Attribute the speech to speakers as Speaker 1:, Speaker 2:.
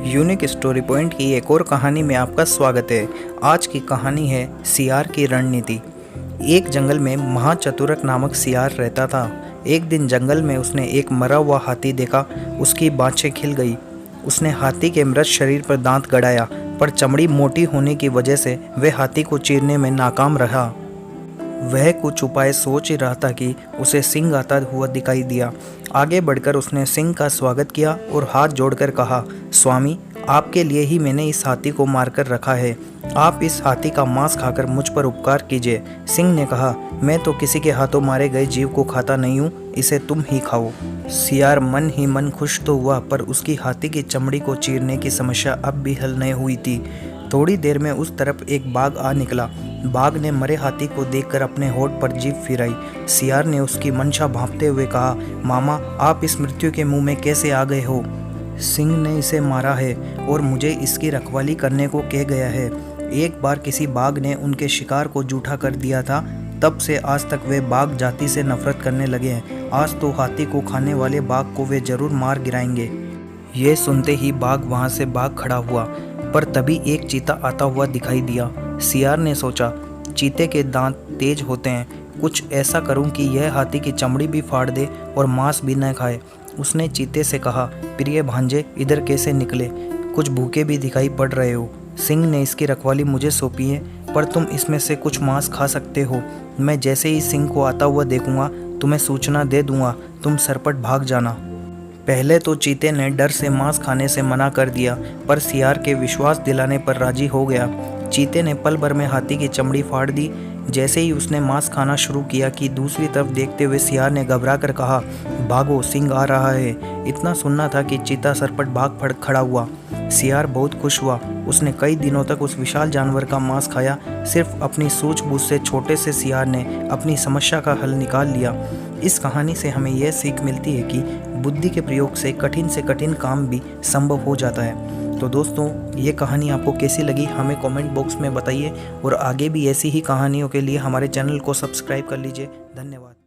Speaker 1: Unique story point की एक और कहानी में आपका स्वागत है। आज की कहानी है सियार की रणनीति। एक जंगल में महाचतुरक नामक सियार रहता था। एक दिन जंगल में उसने एक मरा हुआ हाथी देखा। उसकी बाँछें खिल गई। उसने हाथी के मृत शरीर पर दांत गड़ाया, पर चमड़ी मोटी होने की वजह से वह हाथी को चीरने में नाकाम रहा। वह कुछ उपाय सोच ही रहा था कि उसे सिंह आता हुआ दिखाई दिया। आगे बढ़कर उसने सिंह का स्वागत किया और हाथ जोड़कर कहा, स्वामी, आपके लिए ही मैंने इस हाथी को मारकर रखा है। आप इस हाथी का मांस खाकर मुझ पर उपकार कीजिए। सिंह ने कहा, मैं तो किसी के हाथों मारे गए जीव को खाता नहीं हूँ, इसे तुम ही खाओ। सियार मन ही मन खुश तो हुआ, पर उसकी हाथी की चमड़ी को चीरने की समस्या अब भी हल नहीं हुई थी। थोड़ी देर में उस तरफ एक बाघ आ निकला। बाघ ने मरे हाथी को देखकर अपने होठ पर जीभ फिराई। सियार ने उसकी मंशा भांपते हुए कहा, मामा, आप इस मृत्यु के मुंह में कैसे आ गए हो? सिंह ने इसे मारा है और मुझे इसकी रखवाली करने को कह गया है। एक बार किसी बाघ ने उनके शिकार को जूठा कर दिया था, तब से आज तक वे बाघ जाति से नफरत करने लगे हैं। आज तो हाथी को खाने वाले बाघ को वे जरूर मार गिराएंगे। ये सुनते ही बाघ वहां से भाग खड़ा हुआ, पर तभी एक चीता आता हुआ दिखाई दिया। सियार ने सोचा, चीते के दांत तेज होते हैं, कुछ ऐसा करूं कि यह हाथी की चमड़ी भी फाड़ दे और मांस भी न खाए। उसने चीते से कहा, प्रिय भांजे, इधर कैसे निकले? कुछ भूखे भी दिखाई पड़ रहे हो। सिंह ने इसकी रखवाली मुझे सौंपी है, पर तुम इसमें से कुछ मांस खा सकते हो। मैं जैसे ही सिंह को आता हुआ देखूंगा, तुम्हें सूचना दे दूंगा, तुम सरपट भाग जाना। पहले तो चीते ने डर से मांस खाने से मना कर दिया, पर सियार के विश्वास दिलाने पर राजी हो गया। चीते ने पल भर में हाथी की चमड़ी फाड़ दी। जैसे ही उसने मांस खाना शुरू किया कि दूसरी तरफ देखते हुए सियार ने घबरा कर कहा, भागो, सिंह आ रहा है। इतना सुनना था कि चीता सरपट भाग फड़ खड़ा हुआ। सियार बहुत खुश हुआ। उसने कई दिनों तक उस विशाल जानवर का मांस खाया। सिर्फ अपनी सूझबूझ से छोटे से सियार ने अपनी समस्या का हल निकाल लिया। इस कहानी से हमें यह सीख मिलती है कि बुद्धि के प्रयोग से कठिन काम भी संभव हो जाता है। तो दोस्तों, ये कहानी आपको कैसी लगी हमें कमेंट बॉक्स में बताइए, और आगे भी ऐसी ही कहानियों के लिए हमारे चैनल को सब्सक्राइब कर लीजिए। धन्यवाद।